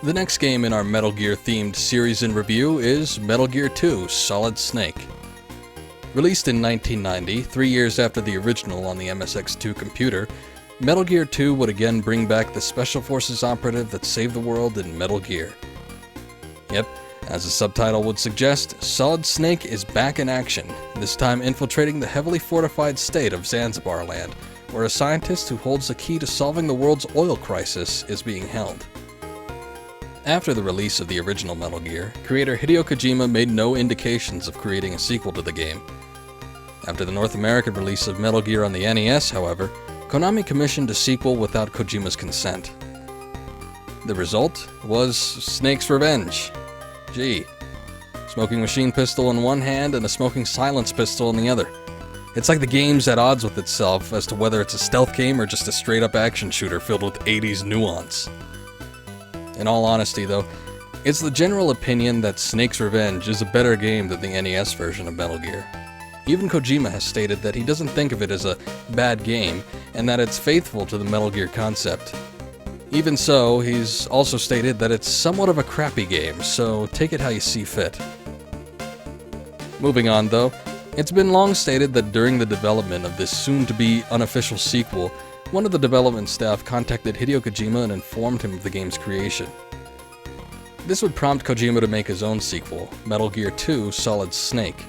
The next game in our Metal Gear themed series in review is Metal Gear 2: Solid Snake. Released in 1990, 3 years after the original on the MSX2 computer, Metal Gear 2 would again bring back the Special Forces operative that saved the world in Metal Gear. Yep, as the subtitle would suggest, Solid Snake is back in action, this time infiltrating the heavily fortified state of Zanzibar Land, where a scientist who holds the key to solving the world's oil crisis is being held. After the release of the original Metal Gear, creator Hideo Kojima made no indications of creating a sequel to the game. After the North American release of Metal Gear on the NES, however, Konami commissioned a sequel without Kojima's consent. The result was Snake's Revenge. Gee. Smoking machine pistol in one hand and a smoking silence pistol in the other. It's like the game's at odds with itself as to whether it's a stealth game or just a straight-up action shooter filled with 80s nuance. In all honesty, though, it's the general opinion that Snake's Revenge is a better game than the NES version of Metal Gear. Even Kojima has stated that he doesn't think of it as a bad game, and that it's faithful to the Metal Gear concept. Even so, he's also stated that it's somewhat of a crappy game, so take it how you see fit. Moving on though, it's been long stated that during the development of this soon-to-be unofficial sequel, one of the development staff contacted Hideo Kojima and informed him of the game's creation. This would prompt Kojima to make his own sequel, Metal Gear 2: Solid Snake,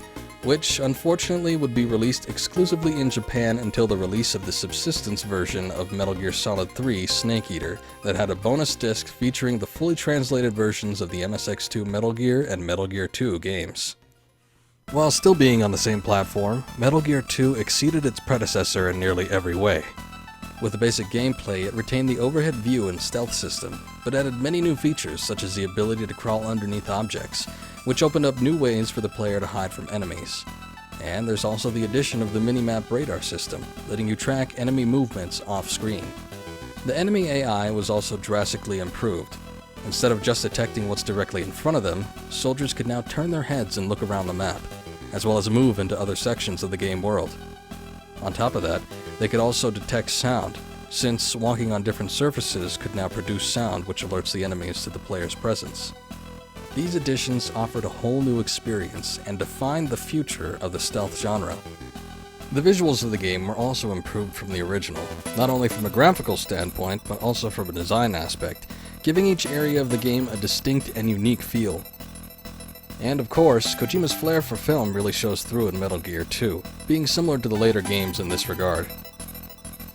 which unfortunately would be released exclusively in Japan until the release of the subsistence version of Metal Gear Solid 3: Snake Eater that had a bonus disc featuring the fully translated versions of the MSX2 Metal Gear and Metal Gear 2 games. While still being on the same platform, Metal Gear 2 exceeded its predecessor in nearly every way. With the basic gameplay, it retained the overhead view and stealth system, but added many new features such as the ability to crawl underneath objects, which opened up new ways for the player to hide from enemies. And there's also the addition of the minimap radar system, letting you track enemy movements off-screen. The enemy AI was also drastically improved. Instead of just detecting what's directly in front of them, soldiers could now turn their heads and look around the map, as well as move into other sections of the game world. On top of that, they could also detect sound, since walking on different surfaces could now produce sound which alerts the enemies to the player's presence. These additions offered a whole new experience and defined the future of the stealth genre. The visuals of the game were also improved from the original, not only from a graphical standpoint, but also from a design aspect, giving each area of the game a distinct and unique feel. And of course, Kojima's flair for film really shows through in Metal Gear 2, being similar to the later games in this regard.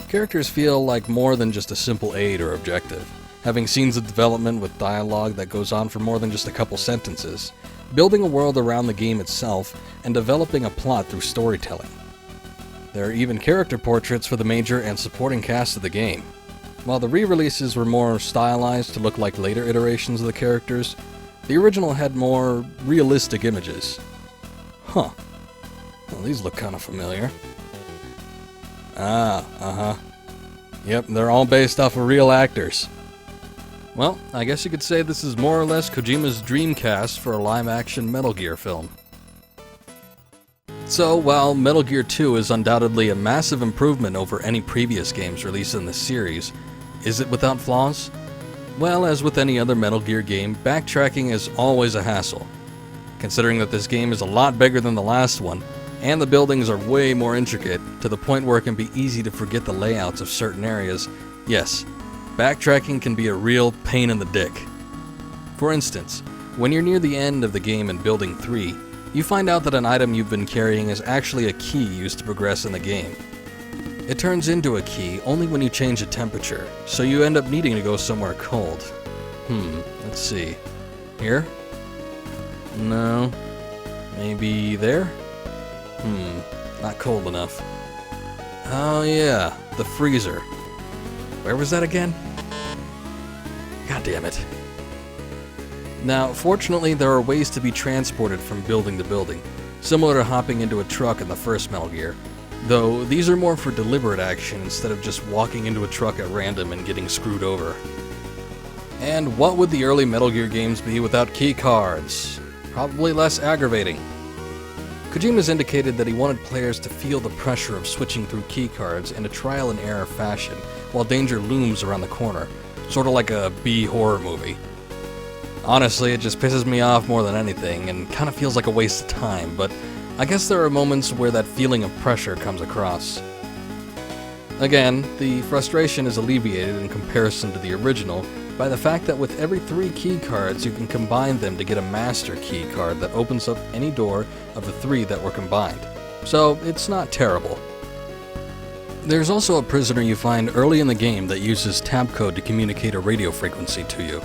Characters feel like more than just a simple aid or objective, having scenes of development with dialogue that goes on for more than just a couple sentences, building a world around the game itself, and developing a plot through storytelling. There are even character portraits for the major and supporting cast of the game. While the re-releases were more stylized to look like later iterations of the characters, the original had more realistic images. Huh. Well, these look kind of familiar. Yep, they're all based off of real actors. Well, I guess you could say this is more or less Kojima's dream cast for a live-action Metal Gear film. So, while Metal Gear 2 is undoubtedly a massive improvement over any previous games released in the series, is it without flaws? Well, as with any other Metal Gear game, backtracking is always a hassle. Considering that this game is a lot bigger than the last one, and the buildings are way more intricate, to the point where it can be easy to forget the layouts of certain areas, yes, backtracking can be a real pain in the dick. For instance, when you're near the end of the game in Building 3, you find out that an item you've been carrying is actually a key used to progress in the game. It turns into a key only when you change the temperature, so you end up needing to go somewhere cold. Let's see. Here? No. Maybe there? Not cold enough. Oh yeah, the freezer. Where was that again? God damn it. Now, fortunately, there are ways to be transported from building to building, similar to hopping into a truck in the first Metal Gear, though these are more for deliberate action instead of just walking into a truck at random and getting screwed over. And what would the early Metal Gear games be without key cards? Probably less aggravating. Kojima's indicated that he wanted players to feel the pressure of switching through keycards in a trial-and-error fashion, while danger looms around the corner, sort of like a B-horror movie. Honestly, it just pisses me off more than anything, and kind of feels like a waste of time, but I guess there are moments where that feeling of pressure comes across. Again, the frustration is alleviated in comparison to the original by the fact that with every 3 key cards you can combine them to get a master key card that opens up any door of the 3 that were combined. So it's not terrible. There's also a prisoner you find early in the game that uses tab code to communicate a radio frequency to you.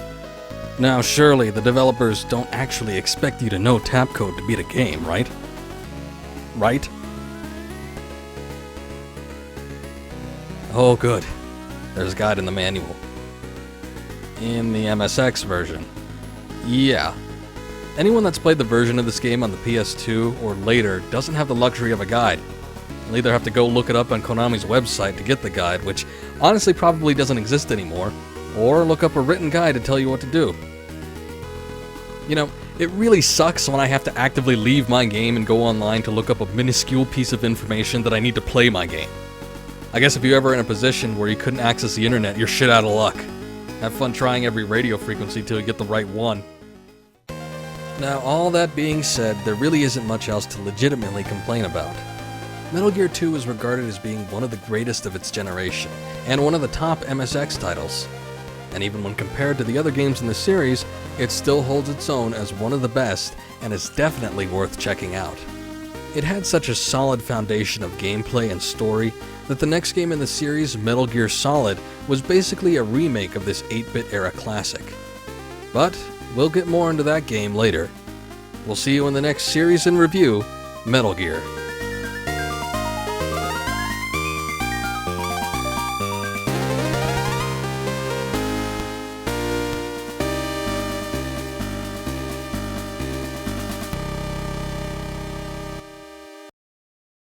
Now surely the developers don't actually expect you to know tab code to beat a game, right? Right? Oh good, there's a guide in the manual. In the MSX version. Yeah. Anyone that's played the version of this game on the PS2 or later doesn't have the luxury of a guide. You'll either have to go look it up on Konami's website to get the guide, which honestly probably doesn't exist anymore, or look up a written guide to tell you what to do. You know, it really sucks when I have to actively leave my game and go online to look up a minuscule piece of information that I need to play my game. I guess if you're ever in a position where you couldn't access the internet, you're shit out of luck. Have fun trying every radio frequency till you get the right one. Now, all that being said, there really isn't much else to legitimately complain about. Metal Gear 2 is regarded as being one of the greatest of its generation, and one of the top MSX titles. And even when compared to the other games in the series, it still holds its own as one of the best, and is definitely worth checking out. It had such a solid foundation of gameplay and story that the next game in the series, Metal Gear Solid, was basically a remake of this 8-bit era classic. But we'll get more into that game later. We'll see you in the next series in review, Metal Gear.